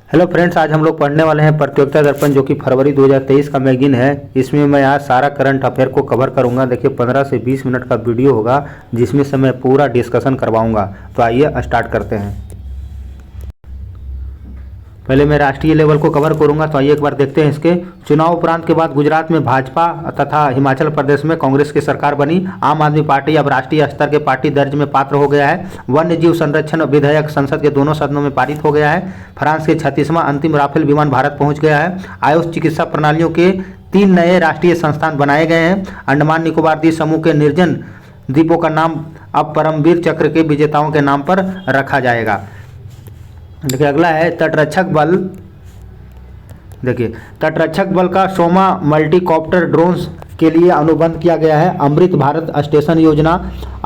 Hello friends, आज हम लोग पढ़ने वाले हैं प्रतियोगिता दर्पण जो कि फरवरी 2023 का मैगजीन है। इसमें मैं आज सारा करंट अफेयर को कवर करूंगा। देखिए 15 से 20 मिनट का वीडियो होगा जिसमें से मैं पूरा डिस्कशन करवाऊंगा। तो आइए स्टार्ट करते हैं। पहले मैं राष्ट्रीय लेवल को कवर करूंगा। तो आइए एक बार देखते हैं इसके। चुनाव उपरांत के बाद गुजरात में भाजपा तथा हिमाचल प्रदेश में कांग्रेस की सरकार बनी। आम आदमी पार्टी अब राष्ट्रीय स्तर के पार्टी दर्ज में पात्र हो गया है। वन्य जीव संरक्षण विधेयक संसद के दोनों सदनों में पारित हो गया है। फ्रांस के 36वां अंतिम राफेल विमान भारत पहुंच गया है। आयुष चिकित्सा प्रणालियों के 3 नए राष्ट्रीय संस्थान बनाए गए हैं। अंडमान निकोबार द्वीप समूह के निर्जन द्वीपों का नाम अब परमवीर चक्र के विजेताओं के नाम पर रखा जाएगा। देखिए अगला है तटरक्षक बल। देखिए तटरक्षक बल का 100वां मल्टीकॉप्टर ड्रोन्स के लिए अनुबंध किया गया है। अमृत भारत स्टेशन योजना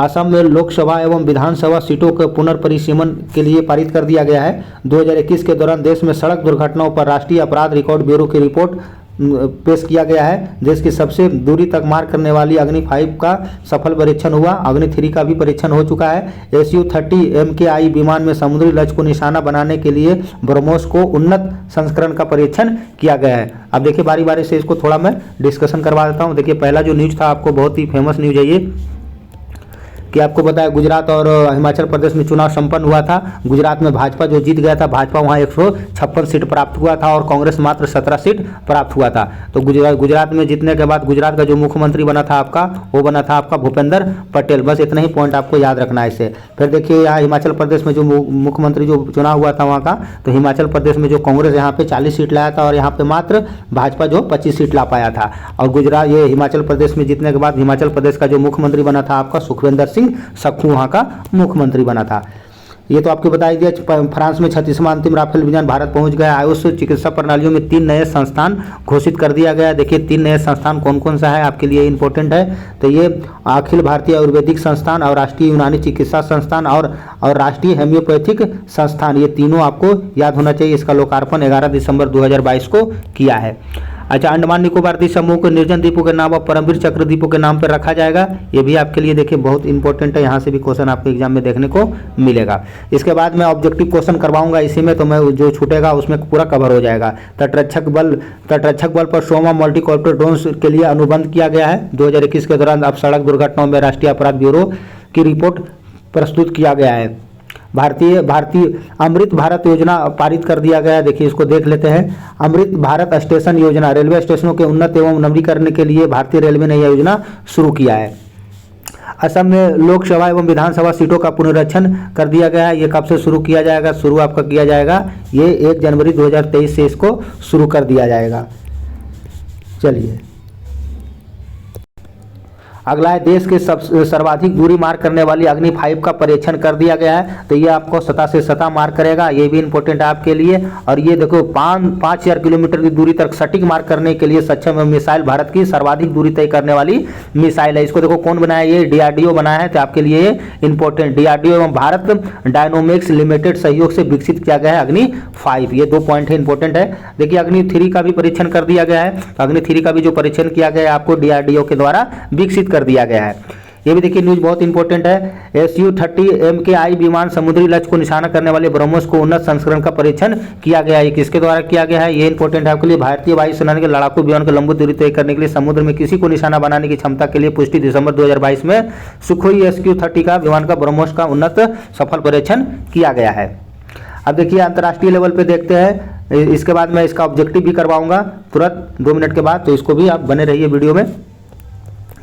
असम में लोकसभा एवं विधानसभा सीटों के पुनर्परिसीमन के लिए पारित कर दिया गया है। 2021 के दौरान देश में सड़क दुर्घटनाओं पर राष्ट्रीय अपराध रिकॉर्ड ब्यूरो की रिपोर्ट पेश किया गया है। देश की सबसे दूरी तक मार करने वाली अग्नि 5 का सफल परीक्षण हुआ। अग्नि 3 का भी परीक्षण हो चुका है। Su-30 MKI विमान में समुद्री लक्ष्य को निशाना बनाने के लिए ब्रह्मोस को उन्नत संस्करण का परीक्षण किया गया है। अब देखिए बारी बारी से इसको थोड़ा मैं डिस्कशन करवा देता हूँ। देखिए पहला जो न्यूज था आपको बहुत ही फेमस न्यूज है ये कि आपको बताया गुजरात और हिमाचल प्रदेश में चुनाव संपन्न हुआ था। गुजरात में भाजपा जो जीत गया था, भाजपा वहां 156 सीट प्राप्त हुआ था और कांग्रेस मात्र 17 सीट प्राप्त हुआ था। तो गुजरात में जीतने के बाद गुजरात का जो मुख्यमंत्री बना था आपका, वो बना था आपका भूपेंद्र पटेल। बस इतना ही पॉइंट आपको याद रखना है इससे। फिर देखिए यहाँ हिमाचल प्रदेश में जो मुख्यमंत्री जो चुनाव हुआ था वहाँ का, तो हिमाचल प्रदेश में जो कांग्रेस यहाँ पे 40 सीट लाया था और यहाँ पे मात्र भाजपा जो 25 सीट ला पाया था। और गुजरात ये हिमाचल प्रदेश में जीतने के बाद हिमाचल प्रदेश का जो मुख्यमंत्री बना था आपका सुखविंदर सिंह सक्खू वहां का मुख्यमंत्री बना था। ये तो आपको बताई दिया। फ्रांस में 36वां अंतिम राफेल विमान भारत पहुंच गया। आयुष चिकित्सा प्रणालियों में 3 नए संस्थान घोषित कर दिया गया। देखिए 3 नए संस्थान कौन कौन सा है आपके लिए इंपॉर्टेंट है। तो ये अखिल भारतीय आयुर्वेदिक संस्थान और राष्ट्रीय यूनानी चिकित्सा संस्थान और राष्ट्रीय होम्योपैथिक संस्थान, ये तीनों आपको याद होना चाहिए। इसका लोकार्पण 11 दिसंबर 2022 को किया है। अच्छा, अंडमान निकोबार द्वीप समूह को निर्जन द्वीपों के नाम और परमवीर चक्र द्वीपों के नाम पर रखा जाएगा। ये भी आपके लिए देखिए बहुत इंपॉर्टेंट है। यहाँ से भी क्वेश्चन आपको एग्जाम में देखने को मिलेगा। इसके बाद मैं ऑब्जेक्टिव क्वेश्चन करवाऊंगा इसी में, तो मैं जो छूटेगा उसमें पूरा कवर हो जाएगा। तटरक्षक बल पर 100वां मल्टीकॉप्टर ड्रोन्स के लिए अनुबंध किया गया है। 2021 के दौरान अब सड़क दुर्घटनाओं में राष्ट्रीय अपराध ब्यूरो की रिपोर्ट प्रस्तुत किया गया है। भारतीय अमृत भारत योजना पारित कर दिया गया है। देखिए इसको देख लेते हैं। अमृत भारत स्टेशन योजना रेलवे स्टेशनों के उन्नत एवं नवीनीकरण के लिए भारतीय रेलवे ने यह योजना शुरू किया है। असम में लोकसभा एवं विधानसभा सीटों का पुनरीक्षण कर दिया गया है। ये कब से शुरू किया जाएगा? शुरू आपका किया जाएगा ये 1 जनवरी 2023 से इसको शुरू कर दिया जाएगा। चलिए अगला है देश के सर्वाधिक दूरी मार करने वाली अग्नि 5 का परीक्षण कर दिया गया है। तो ये आपको सतह से सतह मार करेगा, ये भी इंपॉर्टेंट है आपके लिए। और ये देखो 5000 किलोमीटर की दूरी तक सटीक मार करने के लिए सक्षम मिसाइल भारत की सर्वाधिक दूरी तय करने वाली मिसाइल है। इसको देखो कौन बनाया? ये DRDO बनाया है। तो आपके लिए ये इंपॉर्टेंट, DRDO एवं भारत डायनोमिक्स लिमिटेड सहयोग से विकसित किया गया है अग्नि 5। ये 2 पॉइंट है, इंपॉर्टेंट है। देखिए अग्नि 3 का भी परीक्षण कर दिया गया है। तो अग्नि 3 का भी जो परीक्षण किया गया है आपको DRDO के द्वारा विकसित कर दिया गया है। ये भी देखिए न्यूज बहुत इंपॉर्टेंट है। Su-30 MKI विमान समुद्री लक्ष्य को निशाना करने वाले ब्रह्मोस को उन्नत संस्करण का परीक्षण किया गया है। किसके द्वारा किया गया है? ये इंपॉर्टेंट है आपके लिए। भारतीय वायुसेना के लड़ाकू विमान की लंबी दूरी तय करने के लिए समुद्र में किसी को निशाना बनाने की क्षमता के लिए पुष्टि दिसंबर 2022 में सुखोई Su-30 का विमान का ब्रह्मोस का उन्नत सफल परीक्षण किया गया है। अब देखिए अंतर्राष्ट्रीय लेवल पे देखते हैं। इसके बाद मैं इसका ऑब्जेक्टिव भी करवाऊंगा तुरंत 2 मिनट के बाद, तो इसको भी आप बने रहिए वीडियो में।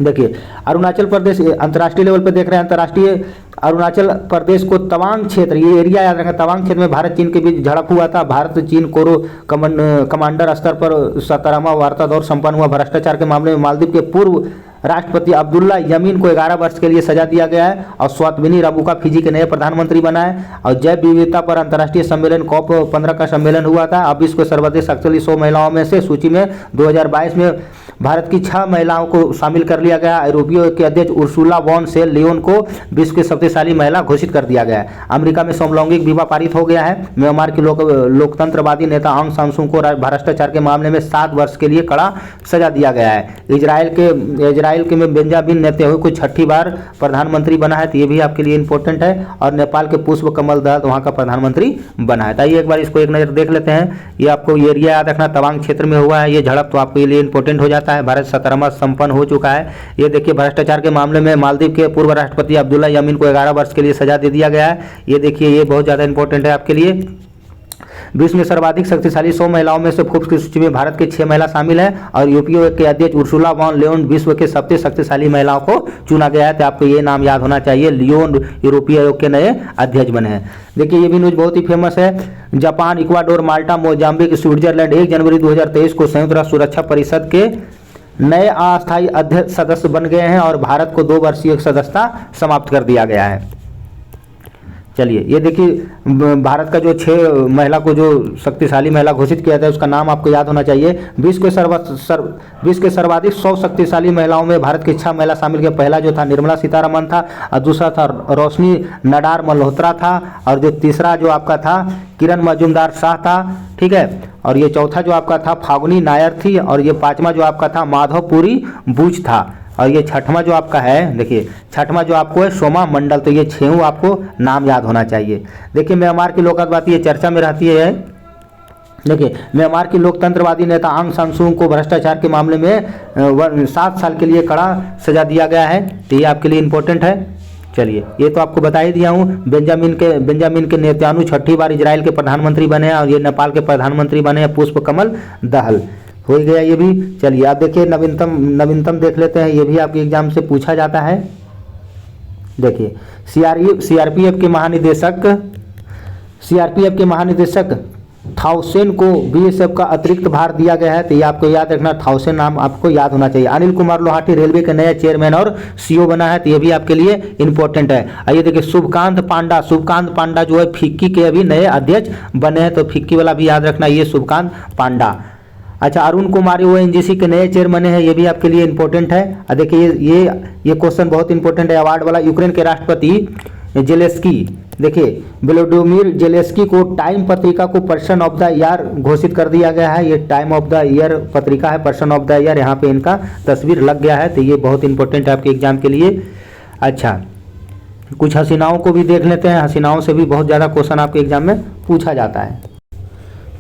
देखिए अरुणाचल प्रदेश अंतर्राष्ट्रीय लेवल पे देख रहे हैं। अंतर्राष्ट्रीय अरुणाचल प्रदेश को तवांग क्षेत्र, ये एरिया याद रखें, तवांग क्षेत्र में भारत चीन के बीच झड़प हुआ था। भारत चीन कोरो कमांडर स्तर पर 17वां वार्ता दौर संपन्न हुआ। भ्रष्टाचार के मामले में मालदीव के पूर्व राष्ट्रपति अब्दुल्ला यमीन को 11 वर्ष के लिए सजा दिया गया है। और स्वातविनी राबुका फिजी के नए प्रधानमंत्री बना है। और जैव विविधता पर अंतर्राष्ट्रीय सम्मेलन COP15 का सम्मेलन हुआ था। अब विश्व सर्वाधिक शक्तिशाली 100 महिलाओं में से सूची में 2022 में भारत की 6 महिलाओं को शामिल कर लिया गया। यूरोपीय के अध्यक्ष उर्सुला वॉन से लियोन को विश्व की शक्तिशाली महिला घोषित कर दिया गया है। अमेरिका में समलैंगिक विवाह पारित हो गया है। म्यांमार की लोकतंत्रवादी नेता आंग सान सू को भ्रष्टाचार के मामले में 7 वर्ष के लिए कड़ा सजा दिया गया है। इजराइल के में बेंजामिन नेतन्याहू को 6ठी बार प्रधानमंत्री बना है, तो ये भी आपके लिए इंपॉर्टेंट है। और नेपाल के पुष्प कमल दहल वहाँ का प्रधानमंत्री बना है। आइए एक बार इसको एक नज़र देख लेते हैं। ये आपको एरिया याद रखना, तवांग क्षेत्र में हुआ है ये झड़प, तो आपके लिए इंपॉर्टेंट हो जाता है। भारत 17वां संपन्न हो चुका है। ये देखिए भ्रष्टाचार के मामले में मालदीव के पूर्व राष्ट्रपति अब्दुल्ला यमीन को 11 वर्ष के लिए सजा दे दिया गया है। ये देखिए ये बहुत ज़्यादा इंपॉर्टेंट है आपके लिए। विश्व में सर्वाधिक शक्तिशाली 100 महिलाओं में से फोर्ब्स की सूची में भारत के 6 महिला शामिल हैं और यूपीओ के अध्यक्ष उर्सुला वॉन लेओन विश्व के सबसे शक्तिशाली महिलाओं को चुना गया है। तो आपको ये नाम याद होना चाहिए, लियोन यूरोपीय आयोग के नए अध्यक्ष बने हैं। देखिए ये भी न्यूज बहुत ही फेमस है। जापान, इक्वाडोर, माल्टा, मोजाम्बिक, स्विट्जरलैंड 1 जनवरी 2023 को संयुक्त राष्ट्र सुरक्षा परिषद के नए अस्थायी अध्यक्ष सदस्य बन गए हैं और भारत को 2 वर्षीय सदस्यता समाप्त कर दिया गया है। चलिए ये देखिए भारत का जो 6 महिला को जो शक्तिशाली महिला घोषित किया था उसका नाम आपको याद होना चाहिए। विश्व के सर्वाधिक 100 शक्तिशाली महिलाओं में भारत की 6 महिला शामिल के पहला जो था निर्मला सीतारमण था और दूसरा था रोशनी नडार मल्होत्रा था और जो तीसरा जो आपका था किरण मजूमदार शाह था, ठीक है। और ये चौथा जो आपका था फागुनी नायर थी और ये 5वां जो आपका था माधवपुरी बुच था और ये 6वां जो आपका है, देखिए 6वां जो आपको है सोमा मंडल। तो ये 6 आपको नाम याद होना चाहिए। देखिए म्यांमार की लोकतंत्रवादी ये चर्चा में रहती है। देखिए म्यांमार की लोकतंत्रवादी नेता आंग सान सू को भ्रष्टाचार के मामले में 7 साल के लिए कड़ा सजा दिया गया है। तो ये आपके लिए इंपॉर्टेंट है। चलिए ये तो आपको बता ही दिया हूँ। बेंजामिन के नेतन्याहू 6ठी बार इजराइल के प्रधानमंत्री बने हैं और ये नेपाल के प्रधानमंत्री बने हैं पुष्प कमल दहल। हो गया ये भी। चलिए आप देखिए नवीनतम देख लेते हैं, ये भी आपके एग्जाम से पूछा जाता है। देखिए सीआरपीएफ के महानिदेशक थाउसेन को बीएसएफ का अतिरिक्त भार दिया गया है। तो ये आपको याद रखना, थाउसेन नाम आपको याद होना चाहिए। अनिल कुमार लोहाटी रेलवे के नए चेयरमैन और सीईओ बना है। तो ये भी आपके लिए इंपॉर्टेंट है। आइए देखिए शुभकांत पांडा जो है फिक्की के अभी नए अध्यक्ष बने हैं। तो फिक्की वाला भी याद रखना, ये शुभकांत पांडा। अच्छा अरुण कुमारी वो एनजीसी के नए चेयरमैन हैं, ये भी आपके लिए इंपॉर्टेंट है। देखिए ये क्वेश्चन बहुत इंपॉर्टेंट है। अवार्ड वाला यूक्रेन के राष्ट्रपति जेलेस्की, देखिए व्लादिमीर जेलेस्की को टाइम पत्रिका को पर्सन ऑफ द ईयर घोषित कर दिया गया है। ये टाइम ऑफ द ईयर पत्रिका है, पर्सन ऑफ द ईयर, यहाँ पे इनका तस्वीर लग गया है। तो ये बहुत इंपॉर्टेंट है आपके एग्जाम के लिए। अच्छा कुछ हसीनाओं को भी देख लेते हैं। हसीनाओं से भी बहुत ज़्यादा क्वेश्चन आपके एग्जाम में पूछा जाता है।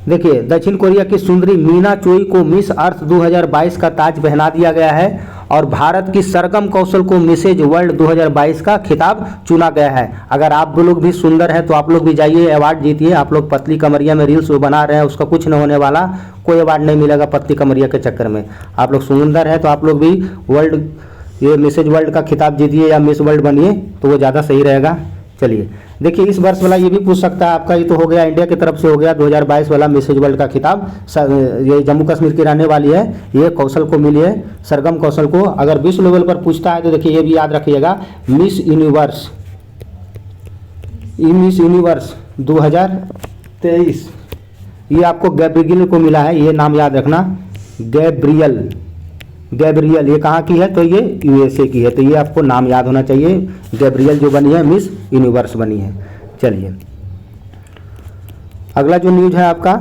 देखिए दक्षिण कोरिया की सुंदरी मीना चोई को मिस अर्थ 2022 का ताज पहना दिया गया है और भारत की सरगम कौशल को मिसेज वर्ल्ड 2022 का खिताब चुना गया है। अगर आप लोग भी सुंदर हैं तो आप लोग भी जाइए अवार्ड जीतिए। आप लोग पतली कमरिया में रील्स बना रहे हैं, उसका कुछ नहीं होने वाला, कोई अवार्ड नहीं मिलेगा पतली कमरिया के चक्कर में। आप लोग सुंदर हैं तो आप लोग भी वर्ल्ड ये मिसेज वर्ल्ड का खिताब जीतिए या मिस वर्ल्ड बनिए तो वो ज़्यादा सही रहेगा। चलिए देखिए इस वर्ष वाला ये भी पूछ सकता है आपका, ये तो हो गया इंडिया की तरफ से हो गया 2022 वाला मिसेज वर्ल्ड का खिताब। ये जम्मू कश्मीर की रहने वाली है, ये कौशल को मिली है, सरगम कौशल को। अगर विश्व लेवल पर पूछता है तो देखिए ये भी याद रखिएगा, मिस यूनिवर्स 2023 ये आपको गैब्रियल को मिला है। ये नाम याद रखना, गैब्रियल ये कहाँ की है तो ये यूएसए की है। तो ये आपको नाम याद होना चाहिए। गैब्रियल जो बनी है मिस यूनिवर्स बनी है। चलिए अगला जो न्यूज है आपका,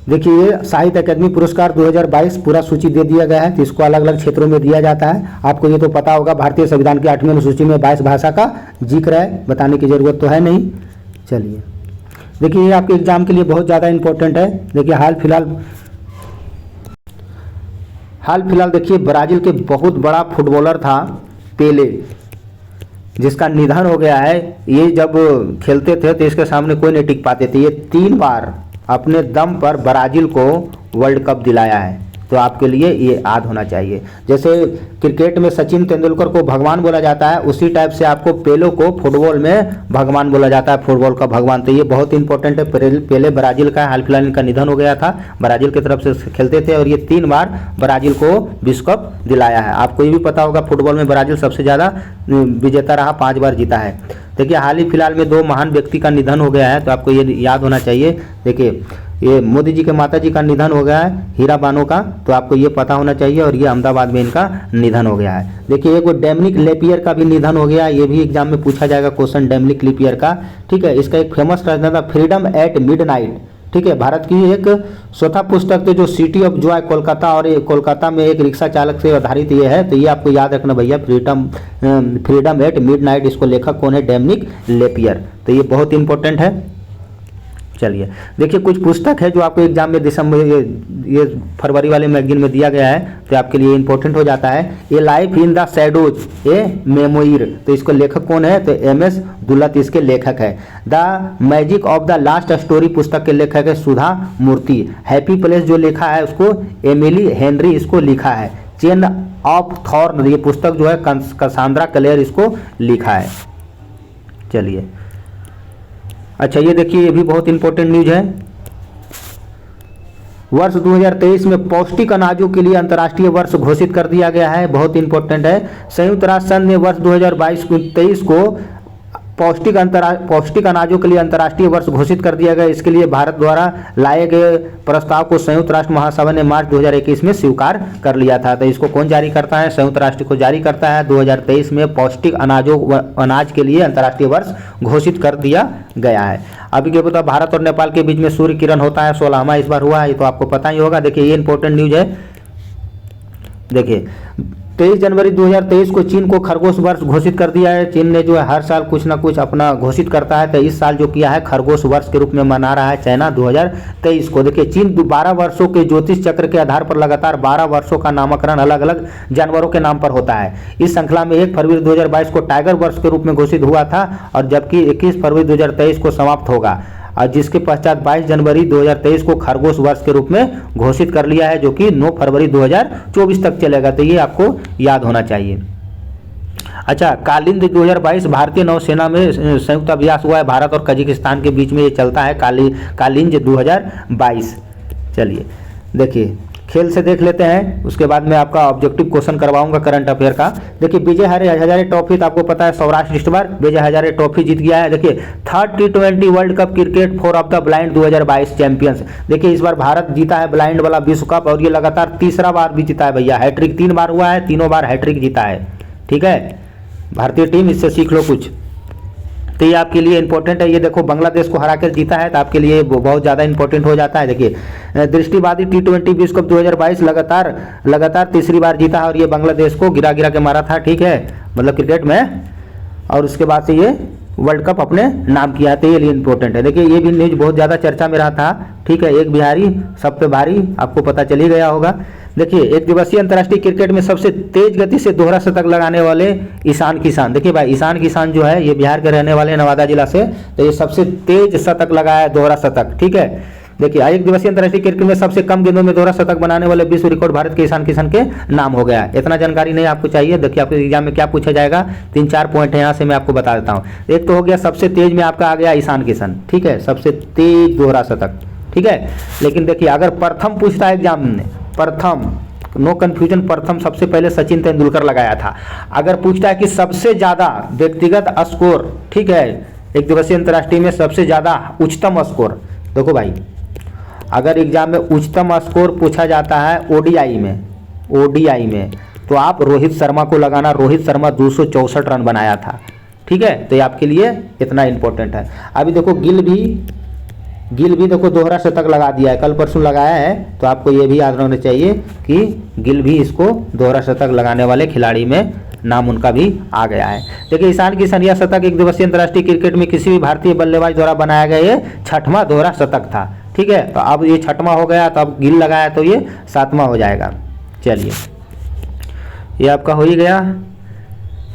देखिए ये साहित्य अकादमी पुरस्कार 2022 पूरा सूची दे दिया गया है। तो इसको अलग अलग क्षेत्रों में दिया जाता है। आपको ये तो पता होगा, भारतीय संविधान की 8वीं अनुसूची में 22 भाषा का जिक्र है, बताने की जरूरत तो है नहीं। चलिए देखिए ये आपके एग्जाम के लिए बहुत ज़्यादा इंपॉर्टेंट है। देखिए हाल फिलहाल देखिए ब्राज़ील के बहुत बड़ा फुटबॉलर था पेले, जिसका निधन हो गया है। ये जब खेलते थे तो इसके सामने कोई नहीं टिक पाते थे। ये 3 बार अपने दम पर ब्राज़ील को वर्ल्ड कप दिलाया है। तो आपके लिए ये याद होना चाहिए। जैसे क्रिकेट में सचिन तेंदुलकर को भगवान बोला जाता है, उसी टाइप से आपको पेलो को फुटबॉल में भगवान बोला जाता है, फुटबॉल का भगवान। तो ये बहुत इंपॉर्टेंट है। पेले ब्राज़ील का, हाल फिलहाल इनका निधन हो गया था। ब्राज़ील की तरफ से खेलते थे और ये 3 बार ब्राज़ील को विश्व कप दिलाया है। आपको ये भी पता होगा फुटबॉल में ब्राज़ील सबसे ज़्यादा विजेता रहा, 5 बार जीता है। देखिए हाल ही फिलहाल में 2 महान व्यक्ति का निधन हो गया है, तो आपको ये याद होना चाहिए। देखिए ये मोदी जी के माता जी का निधन हो गया है, हीरा बानो का, तो आपको ये पता होना चाहिए। और ये अहमदाबाद में इनका निधन हो गया है। देखिए एक डोमिनिक लेपियर का भी निधन हो गया, ये भी एग्जाम में पूछा जाएगा क्वेश्चन, डोमिनिक लेपियर का। ठीक है, इसका एक फेमस रचना था फ्रीडम एट मिडनाइट। ठीक है, भारत की एक स्वतः पुस्तक थी जो सिटी ऑफ जॉय कोलकाता, और ये कोलकाता में एक रिक्शा चालक से आधारित ये है। तो ये आपको याद रखना भैया, फ्रीडम एट मिडनाइट, इसको लेखक कौन है? Dominic Lapierre. तो ये बहुत इंपॉर्टेंट है। चलिए देखिए कुछ पुस्तक है जो आपको एग्जाम में दिसंबर ये फरवरी वाले मैगजीन में दिया गया है, तो आपके लिए इंपॉर्टेंट हो जाता है। ये लाइफ इन द शैडोज ए मेमोइर, तो इसको लेखक कौन है? तो एम.एस. दुलत इसके लेखक है। The magic of the last story पुस्तक के लेखक है सुधा मूर्ति। हैप्पी प्लेस जो लिखा है उसको एमिली हेनरी इसको लिखा है। चेन ऑफ थॉर्न ये पुस्तक जो है कसांद्रा क्लेयर इसको लिखा है। चलिए अच्छा ये देखिए, ये भी बहुत इंपॉर्टेंट न्यूज है। वर्ष 2023 में पौष्टिक अनाजों के लिए अंतर्राष्ट्रीय वर्ष घोषित कर दिया गया है, बहुत इंपॉर्टेंट है। संयुक्त राष्ट्र संघ ने वर्ष 2022-23 को पौष्टिक अनाजों के लिए अंतर्राष्ट्रीय वर्ष घोषित कर दिया गया। इसके लिए भारत द्वारा लाए गए प्रस्ताव को संयुक्त राष्ट्र महासभा ने मार्च 2021 में स्वीकार कर लिया था। तो इसको कौन जारी करता है? संयुक्त राष्ट्र को जारी करता है। 2023 में पौष्टिक अनाज के लिए अंतर्राष्ट्रीय वर्ष घोषित कर दिया गया है। अभी क्या पता, भारत और नेपाल के बीच में सूर्य किरण होता है, 16वां इस बार हुआ है, ये तो आपको पता ही होगा। देखिए ये इंपॉर्टेंट न्यूज है। देखिए 23 जनवरी 2023 को चीन को खरगोश वर्ष घोषित कर दिया है। चीन ने जो है हर साल कुछ ना कुछ अपना घोषित करता है, तो इस साल जो किया है खरगोश वर्ष के रूप में मना रहा है चाइना 2023 को। देखिए चीन 12 वर्षों के ज्योतिष चक्र के आधार पर लगातार 12 वर्षों का नामकरण अलग अलग जानवरों के नाम पर होता है। इस श्रृंखला में 1 फरवरी 2022 को टाइगर वर्ष के रूप में घोषित हुआ था, और जबकि 21 फरवरी 2023 को समाप्त होगा, और जिसके पश्चात 22 जनवरी 2023 को खरगोश वर्ष के रूप में घोषित कर लिया है, जो कि 9 फरवरी 2024 तक चलेगा। तो ये आपको याद होना चाहिए। अच्छा, कालिंद 2022 भारतीय नौसेना में संयुक्त अभ्यास हुआ है, भारत और कजाकिस्तान के बीच में ये चलता है, कालिंज 2022। चलिए देखिए खेल से देख लेते हैं, उसके बाद मैं आपका ऑब्जेक्टिव क्वेश्चन करवाऊंगा करंट अफेयर का। देखिए विजय हजारे ट्रॉफी, तो आपको पता है सौराष्ट्र इस बार विजय हजारे ट्रॉफी जीत गया है। देखिए third T20 world cup cricket for of the blind 2022 champions. देखिए इस बार भारत जीता है ब्लाइंड वाला विश्व कप, और ये लगातार तीसरा बार भी जीता है भैया। हैट्रिक 3 बार हुआ है, तीनों बार हैट्रिक जीता है। ठीक है, भारतीय टीम, इससे सीख लो कुछ। तो ये आपके लिए इंपॉर्टेंट है। ये देखो बांग्लादेश को हराकर जीता है, तो आपके लिए बहुत ज़्यादा इंपॉर्टेंट हो जाता है। देखिए दृष्टिबाधित T20 विश्व कप 2022 लगातार तीसरी बार जीता है, और ये बांग्लादेश को गिरा के मारा था। ठीक है, मतलब क्रिकेट में, और उसके बाद से ये वर्ल्ड कप अपने नाम किया। तो ये लिए इंपॉर्टेंट है। देखिए ये भी न्यूज बहुत ज़्यादा चर्चा में रहा था। ठीक है, एक बिहारी सब पे भारी, आपको पता चल ही गया होगा। देखिए एक दिवसीय अंतर्राष्ट्रीय क्रिकेट में सबसे तेज गति से दोहरा शतक लगाने वाले ईशान किसान। देखिए भाई ईशान किसान जो है ये बिहार के रहने वाले, नवादा जिला से, तो ये सबसे तेज शतक लगाया है, दोहरा शतक। ठीक है, देखिए एक दिवसीय अंतर्राष्ट्रीय क्रिकेट में सबसे कम गेंदों में दोहरा शतक बनाने वाले विश्व रिकॉर्ड भारत के ईशान किशन के नाम हो गया। इतना जानकारी नहीं आपको चाहिए। देखिए आपके एग्जाम में क्या पूछा जाएगा, 3-4 पॉइंट है, यहाँ से मैं आपको बता देता हूँ। एक तो हो गया सबसे तेज में आपका आ गया ईशान किशन। ठीक है, सबसे तेज दोहरा शतक। ठीक है, लेकिन देखिए अगर प्रथम पूछता है एग्जाम में, प्रथम, नो कंफ्यूजन, प्रथम सबसे पहले सचिन तेंदुलकर लगाया था। अगर पूछता है कि सबसे ज्यादा व्यक्तिगत स्कोर, ठीक है, एक दिवसीय अंतर्राष्ट्रीय में सबसे ज्यादा उच्चतम स्कोर, देखो भाई अगर एग्जाम में उच्चतम स्कोर पूछा जाता है ओडीआई में, तो आप रोहित शर्मा को लगाना। रोहित शर्मा 264 रन बनाया था। ठीक है, तो ये आपके लिए इतना इंपॉर्टेंट है। अभी देखो गिल भी देखो दोहरा शतक लगा दिया है, कल परसों लगाया है, तो आपको ये भी याद रखना चाहिए कि गिल भी इसको दोहरा शतक लगाने वाले खिलाड़ी में नाम उनका भी आ गया है। देखिए ईशान किशन यह शतक एक दिवसीय अंतर्राष्ट्रीय क्रिकेट में किसी भी भारतीय बल्लेबाज द्वारा बनाया गया ये 6वां दोहरा शतक था। ठीक है, तो अब ये 6वां हो गया, तो अब गिल लगाया तो ये 7वां हो जाएगा। चलिए ये आपका हो ही गया।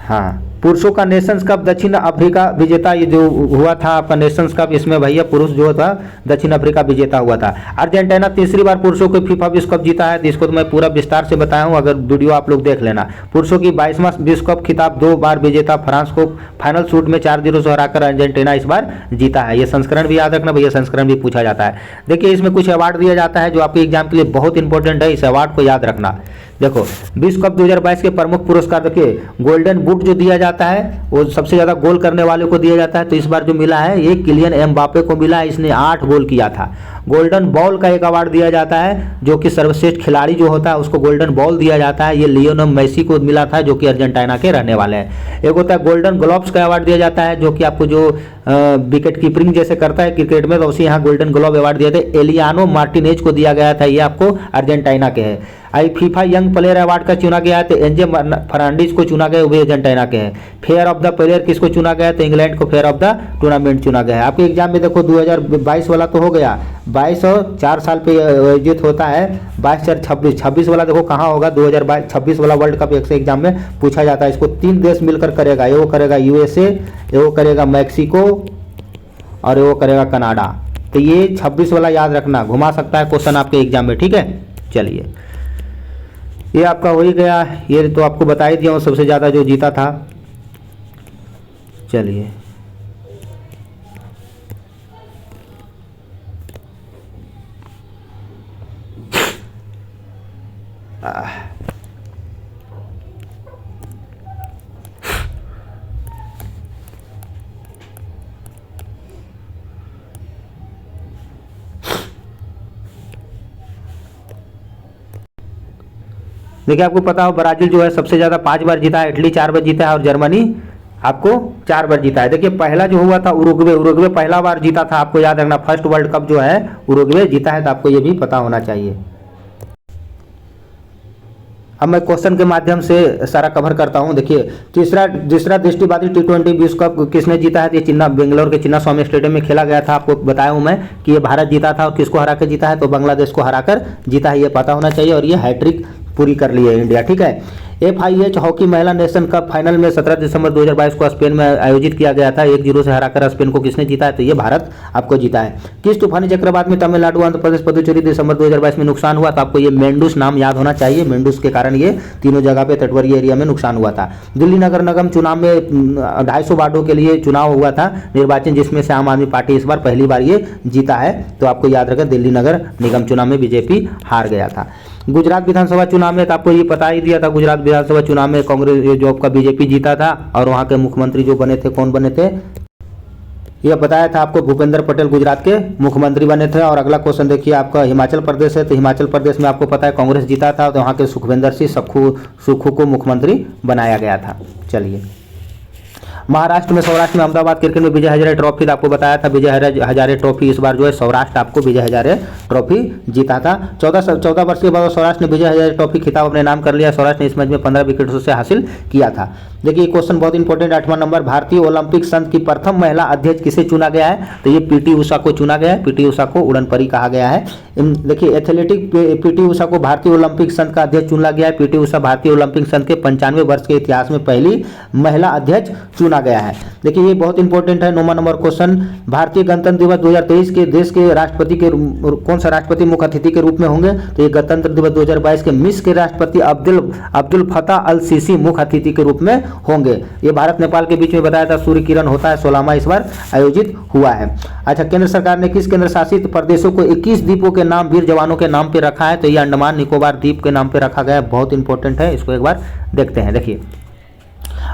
हाँ, पुरुषों का नेशंस कप दक्षिण अफ्रीका विजेता, ये जो हुआ था आपका नेशंस कप, इसमें भैया पुरुष जो था दक्षिण अफ्रीका विजेता हुआ था। अर्जेंटीना तीसरी बार पुरुषों के फीफा विश्व कप जीता है, तो इसको तो मैं पूरा विस्तार से बताया हूँ, अगर वीडियो आप लोग देख लेना। पुरुषों की 22वां विश्व कप खिताब 2 बार विजेता फ्रांस को फाइनल शूट में 4-0 से हराकर अर्जेंटीना इस बार जीता है। ये संस्करण भी याद रखना भैया, संस्करण भी पूछा जाता है। देखिए इसमें कुछ अवार्ड दिया जाता है जो आपके एग्जाम के लिए बहुत इंपॉर्टेंट है, इस अवार्ड को याद रखना। देखो विश्व कप 2022 के प्रमुख पुरस्कार, देखिए गोल्डन बूट जो दिया जाता है वो सबसे ज्यादा गोल करने वाले को दिया जाता है, तो इस बार जो मिला है ये किलियन एम्बापे को मिला है, इसने 8 गोल किया था। गोल्डन बॉल का एक अवार्ड दिया जाता है जो कि सर्वश्रेष्ठ खिलाड़ी जो होता है उसको गोल्डन बॉल दिया जाता है, ये लियोनेल मेसी को मिला था जो कि अर्जेंटीना के रहने वाले हैं। एक होता है गोल्डन ग्लोव्स का अवार्ड दिया जाता है जो कि आपको जो विकेट कीपिंग जैसे करता है क्रिकेट में, तो उसी यहाँ गोल्डन ग्लोव अवार्ड दिया था एलियानो मार्टिनेज को दिया गया था, ये आपको अर्जेंटीना के है। आई फीफा यंग प्लेयर अवार्ड का चुना गया है तो एनजे फर्नांडिस को चुना गया, वे अर्जेंटीना के हैं। फेयर ऑफ द प्लेयर किसको चुना गया है तो इंग्लैंड को फेयर ऑफ द टूर्नामेंट चुना गया है। आपके एग्जाम में देखो 2022 वाला तो हो गया, 22 और 4 साल पे आयोजित होता है, 22 4 26 26 वाला देखो कहाँ होगा, 2026 वाला वर्ल्ड कप एक से एग्जाम में पूछा जाता है। इसको 3 देश मिलकर करेगा, ये वो करेगा यूएसए, ये वो करेगा मैक्सिको और ये वो करेगा कनाडा। तो ये 26 वाला याद रखना, घुमा सकता है क्वेश्चन आपके एग्जाम में, ठीक है। चलिए ये आपका हो ही गया, ये तो आपको बता ही दिया हूँ सबसे ज़्यादा जो जीता था। चलिए देखिए आपको पता हो ब्राजील जो है सबसे ज़्यादा 5 बार जीता है, इटली 4 बार जीता है और जर्मनी आपको 4 बार जीता है। देखिए पहला जो हुआ था उरुग्वे पहला बार जीता था, आपको याद रखना, फर्स्ट वर्ल्ड कप जो है उरुग्वे जीता है, तो आपको ये भी पता होना चाहिए। अब मैं क्वेश्चन के माध्यम से सारा कवर करता हूं। देखिए तीसरा दृष्टिबाजी T20 विश्व कप किसने जीता है, ये बेंगलोर के चिन्ना स्वामी स्टेडियम में खेला गया था। आपको बताया हूं मैं कि ये भारत जीता था और किसको हरा कर जीता है तो बांग्लादेश को हराकर जीता है, ये पता होना चाहिए। और ये हैट्रिक पूरी कर ली है इंडिया, ठीक है। FIH हॉकी महिला नेशन कप फाइनल में 17 दिसंबर 2022 को स्पेन में आयोजित किया गया था, 1-0 से हराकर स्पेन को किसने जीता है तो ये भारत आपको जीता है। किस तूफानी चक्रवात में तमिलनाडु, आंध्र प्रदेश, पुदुचेरी दिसंबर 2022 में नुकसान हुआ, तो आपको ये मेंडूस नाम याद होना चाहिए, मेंडूस के कारण ये तीनों जगह पे तटवर्गीय एरिया में नुकसान हुआ था। दिल्ली नगर निगम चुनाव में 250 वार्डों के लिए चुनाव हुआ था निर्वाचन, जिसमें से आम आदमी पार्टी इस बार पहली बार ये जीता है, तो आपको याद रखें दिल्ली नगर निगम चुनाव में बीजेपी हार गया था। गुजरात विधानसभा चुनाव में तो आपको ये पता ही दिया था, गुजरात विधानसभा चुनाव में कांग्रेस जो आपका बीजेपी जीता था और वहां के मुख्यमंत्री जो बने थे कौन बने थे, ये बताया था आपको, भूपेंद्र पटेल गुजरात के मुख्यमंत्री बने थे। और अगला क्वेश्चन देखिए आपका हिमाचल प्रदेश है, तो हिमाचल प्रदेश में आपको पता है कांग्रेस जीता था, तो वहाँ के सुखविंदर सिंह सुक्खू को मुख्यमंत्री बनाया गया था। चलिए महाराष्ट्र में सौराष्ट्र में अहमदाबाद क्रिकेट में विजय हजारे ट्रॉफी, आपको बताया था विजय हजारे ट्रॉफी इस बार जो है सौराष्ट्र आपको विजय हजारे ट्रॉफी जीता था। 14 वर्ष के बाद सौराष्ट्र ने विजय हजारे ट्रॉफी खिताब अपने नाम कर लिया। सौराष्ट्र ने इस मैच में 15 विकेटों से हासिल किया था। देखिए क्वेश्चन बहुत इंपॉर्टेंट, 8वां नंबर, भारतीय ओलंपिक संघ की प्रथम महिला अध्यक्ष किसे चुना गया है, तो ये PT उषा को चुना गया है। PT उषा को उड़न परी कहा गया है। देखिए एथलेटिक PT उषा को भारतीय ओलंपिक संघ का अध्यक्ष चुना गया है। PT उषा भारतीय ओलंपिक संघ के 95 वर्ष के इतिहास में पहली महिला अध्यक्ष चुना गया है। देखिए ये बहुत इंपॉर्टेंट है। 9वां नंबर क्वेश्चन, भारतीय गणतंत्र दिवस 2023 के देश के राष्ट्रपति के कौन सा राष्ट्रपति मुख्य अतिथि के रूप में होंगे, तो ये गणतंत्र दिवस 2022 के मिस्र के राष्ट्रपति अब्दुल फताह अल सीसी मुख्य अतिथि के रूप में होंगे। ये भारत नेपाल के बीच में बताया था सूर्य किरण होता है, 16वां इस बार आयोजित हुआ है। अच्छा, केंद्र सरकार ने किस केंद्र शासित प्रदेशों को 21 द्वीपों के नाम वीर जवानों के नाम पे रखा है, तो ये अंडमान निकोबार द्वीप के नाम पे रखा गया है। बहुत इंपॉर्टेंट है, इसको एक बार देखते हैं। देखिए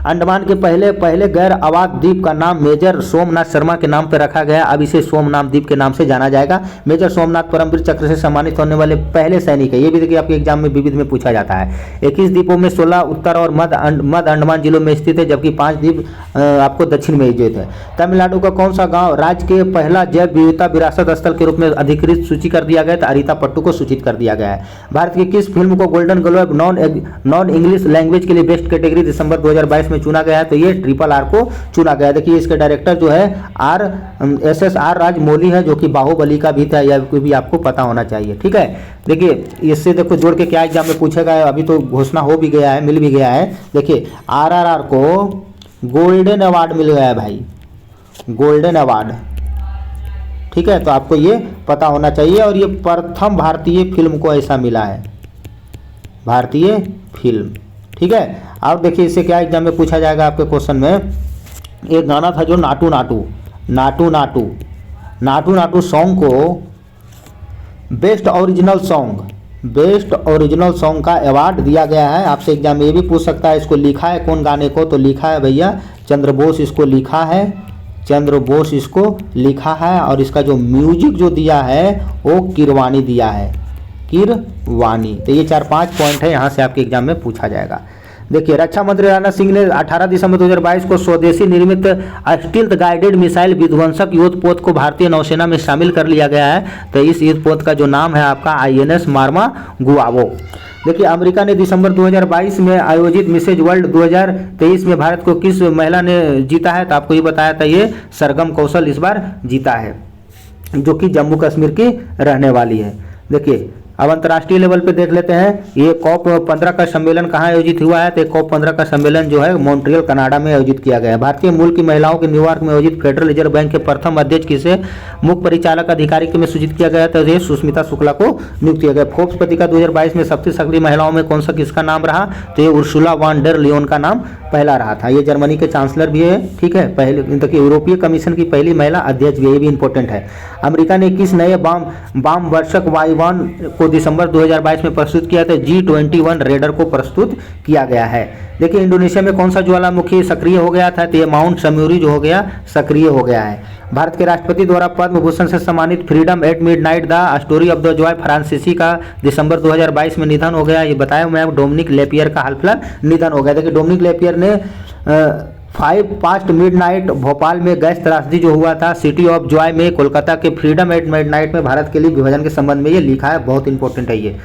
अंडमान के पहले गैर आबाद द्वीप का नाम मेजर सोमनाथ शर्मा के नाम पर रखा गया। अब इसे सोमनाथ द्वीप के नाम से जाना जाएगा। मेजर सोमनाथ परमवीर चक्र से सम्मानित होने वाले पहले सैनिक है। ये भी देखिए आपके एग्जाम में विविध में पूछा जाता है। 21 द्वीपों में 16 उत्तर और मध्य अंडमान जिलों में स्थित है, जबकि 5 द्वीप आपको दक्षिण में स्थित है। तमिलनाडु का कौन सा गाँव राज्य के पहला जैव विविधता विरासत स्थल के रूप में अधिकृत सूची कर दिया गया, तो अरितापट्टू को सूचित कर दिया गया है। भारत की किस फिल्म को golden globe non English language के लिए बेस्ट कैटेगरी दिसंबर 2022 में चुना गया है, तो ये RRR को चुना गया। देखिए इसके डायरेक्टर जो है SSR राजमौली है, जो कि बाहुबली का भी था, यह भी आपको पता होना चाहिए। ठीक है, देखिए इससे देखो जोड़ के क्या एग्जाम में पूछेगा, अभी तो घोषणा हो भी गया है, मिल भी गया है। देखिए RRR को गोल्डन अवार्ड मिल गया है भाई, गोल्डन अवार्ड। ठीक है, तो आपको ये पता होना चाहिए। और ये प्रथम भारतीय फिल्म को ऐसा मिला है, भारतीय फिल्म। ठीक है, अब देखिए इससे क्या एग्जाम में पूछा जाएगा आपके क्वेश्चन में। एक गाना था जो नाटू नाटू सॉन्ग को बेस्ट ओरिजिनल सॉन्ग का अवार्ड दिया गया है। आपसे एग्जाम में ये भी पूछ सकता है इसको लिखा है कौन गाने को, तो लिखा है भैया चंद्र बोस इसको लिखा है। चंद्र बोस इसको लिखा है, और इसका जो म्यूजिक जो दिया है वो किरवानी दिया है, किरवानी। तो ये 4-5 पॉइंट है, यहाँ से आपके एग्जाम में पूछा जाएगा। देखिए, रक्षा मंत्री राजनाथ सिंह ने 18 दिसंबर 2022 को स्वदेशी निर्मित स्टील्थ गाइडेड मिसाइल विध्वंसक युद्धपोत को भारतीय नौसेना में शामिल कर लिया गया है। तो इस युद्धपोत का जो नाम है आपका INS मार्मा गुआवो। देखिए, अमेरिका ने दिसंबर 2022 में आयोजित मिसेज वर्ल्ड 2023 में भारत को किस महिला ने जीता है? तो आपको ये बताया था, ये सरगम कौशल इस बार जीता है, जो कि जम्मू कश्मीर की रहने वाली है। देखिए, अब अंतर्राष्ट्रीय लेवल पे देख लेते हैं, ये COP 15 का सम्मेलन कहाँ आयोजित हुआ है? तो COP 15 का सम्मेलन जो है मॉन्ट्रियल कनाडा में आयोजित किया गया है। भारतीय मूल की महिलाओं के न्यूयॉर्क में आयोजित फेडरल रिजर्व बैंक के प्रथम अध्यक्ष किसे मुख्य परिचालक अधिकारी के में सूचित किया गया? तो ये सुष्मिता शुक्ला को नियुक्त किया गया। फोर्ब्स पत्रिका 2022 में सबसे सक्रिय महिलाओं में कौन सा किसका नाम रहा? तो ये उर्सुला वॉन डेर लियोन का नाम पहला रहा था। ये जर्मनी के चांसलर भी है, ठीक है, पहले देखिए यूरोपीय कमीशन की पहली महिला अध्यक्ष भी है, ये भी इंपॉर्टेंट है। अमेरिका ने किस नए बम वर्षक वायुयान को दिसंबर 2022 में प्रस्तुत किया था? G21 रेडर को प्रस्तुत किया गया है। देखिए, इंडोनेशिया में कौन सा ज्वालामुखी सक्रिय हो गया था? तो ये माउंट समूरी जो हो गया सक्रिय हो गया है। भारत के राष्ट्रपति द्वारा पद्म भूषण से सम्मानित freedom at midnight the story of the joy फ्रांसीसी का दिसंबर 2022 में निधन हो गया। ये बताया मैं, डोमिनिक लेपियर का हाल फिलहाल निधन हो गया। देखिए, डोमिनिक लेपियर ने 5 पास्ट मिडनाइट भोपाल में गैस त्रासदी जो हुआ था, सिटी ऑफ जॉय में कोलकाता के फ्रीडम एट मिडनाइट में भारत के लिए विभाजन के संबंध में ये लिखा है, बहुत इंपॉर्टेंट है ये।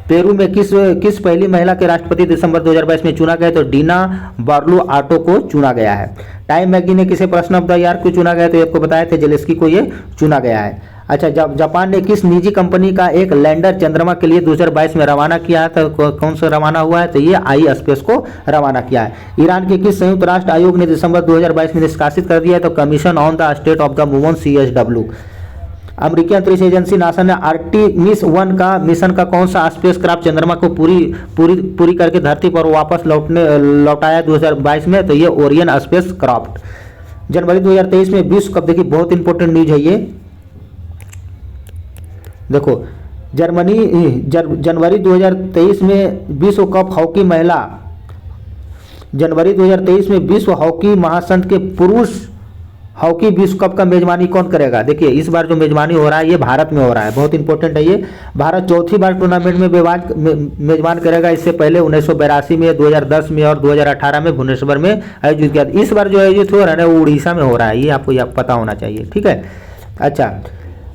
पेरू में किस पहली महिला के राष्ट्रपति दिसंबर 2022 में चुना गया? तो डीना बार्लू आटो को चुना गया है। टाइम मैगजीन ने किसे पर्सन ऑफ द ईयर क्यों चुना गया? तो आपको बताया था, जेलेस्की को ये चुना गया है। अच्छा, जापान ने किस निजी कंपनी का एक लैंडर चंद्रमा के लिए 2022 में रवाना किया है? तो कौन सा रवाना हुआ है? तो ये iSpace को रवाना किया है। ईरान के किस संयुक्त राष्ट्र आयोग ने दिसंबर 2022 में निष्कासित कर दिया है? तो commission on the state of the movement CSW। अमेरिकी अंतरिक्ष एजेंसी नासा ने आर्टेमिस 1 का मिशन का कौन सा स्पेस क्राफ्ट चंद्रमा को पूरी करके धरती पर वापस लौटाया 2022 में? तो ये ओरियन स्पेस क्राफ्ट। जनवरी 2023 में विश्व कप, देखिए बहुत इंपॉर्टेंट न्यूज है ये। देखो, जनवरी 2023 में विश्व कप हॉकी महिला, जनवरी 2023 में विश्व हॉकी महासंघ के पुरुष हॉकी विश्व कप का मेजबानी कौन करेगा? देखिए, इस बार जो मेजबानी हो रहा है ये भारत में हो रहा है, बहुत इंपॉर्टेंट है ये। भारत चौथी बार टूर्नामेंट में मेजबान करेगा। इससे पहले 1982 में, 2010 में और 2018 में भुवनेश्वर में आयोजित किया। इस बार जो आयोजित हो रहा है ना वो उड़ीसा में हो रहा है, ये आपको पता होना चाहिए, ठीक है। अच्छा,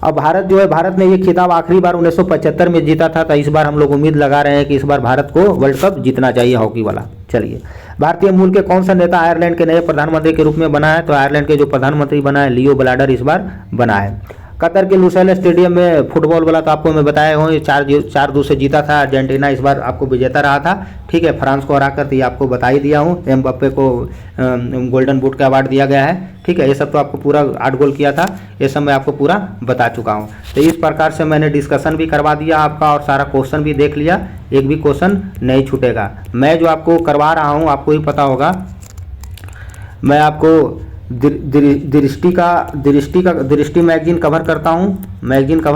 अब भारत जो है, भारत ने ये खिताब आखिरी बार 1975 में जीता था। तो इस बार हम लोग उम्मीद लगा रहे हैं कि इस बार भारत को वर्ल्ड कप जीतना चाहिए हॉकी वाला। चलिए, भारतीय मूल के कौन सा नेता आयरलैंड के नए प्रधानमंत्री के रूप में बना है? तो आयरलैंड के जो प्रधानमंत्री बना है लियो ब्लाडर इस बार बना है। कतर के लुसाइल स्टेडियम में फुटबॉल वाला तो आपको मैं बताया हूँ, 4-2 से जीता था। अर्जेंटीना इस बार आपको विजेता रहा था, ठीक है, फ्रांस को हराकर। तो ये आपको बता ही दिया हूँ। एम्बाप्पे को गोल्डन बूट का अवार्ड दिया गया है, ठीक है। ये सब तो आपको पूरा 8 गोल किया था, ये सब मैं आपको पूरा बता चुका हूँ। तो इस प्रकार से मैंने डिस्कशन भी करवा दिया आपका और सारा क्वेश्चन भी देख लिया, एक भी क्वेश्चन नहीं छूटेगा। मैं जो आपको करवा रहा हूँ आपको ही पता होगा, मैं आपको दृष्टि मैगजीन कवर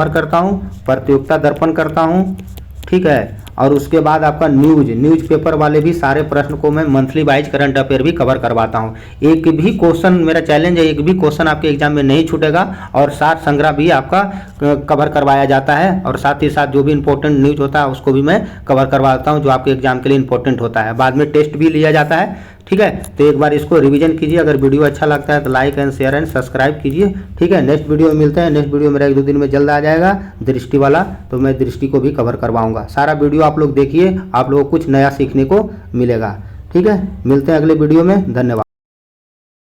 करता हूँ, प्रतियोगिता दर्पण करता हूँ, ठीक है। और उसके बाद आपका न्यूज पेपर वाले भी सारे प्रश्न को मैं मंथली वाइज करंट अफेयर भी कवर करवाता हूँ। एक भी क्वेश्चन, मेरा चैलेंज है, एक भी क्वेश्चन आपके एग्जाम में नहीं छूटेगा। और सार संग्रह भी आपका कवर करवाया जाता है, और साथ ही साथ जो भी इंपॉर्टेंट न्यूज होता है उसको भी मैं कवर करवाता हूँ, जो आपके एग्जाम के लिए इंपॉर्टेंट होता है। बाद में टेस्ट भी लिया जाता है, ठीक है। तो एक बार इसको रिवीजन कीजिए। अगर वीडियो अच्छा लगता है तो like and share and subscribe कीजिए, ठीक है। नेक्स्ट वीडियो में मिलते हैं। नेक्स्ट वीडियो मेरा 1-2 दिन में जल्द आ जाएगा दृष्टि वाला, तो मैं दृष्टि को भी कवर करवाऊंगा। सारा वीडियो आप लोग देखिए, आप लोगों को कुछ नया सीखने को मिलेगा, ठीक है। मिलते हैं अगले वीडियो में, धन्यवाद।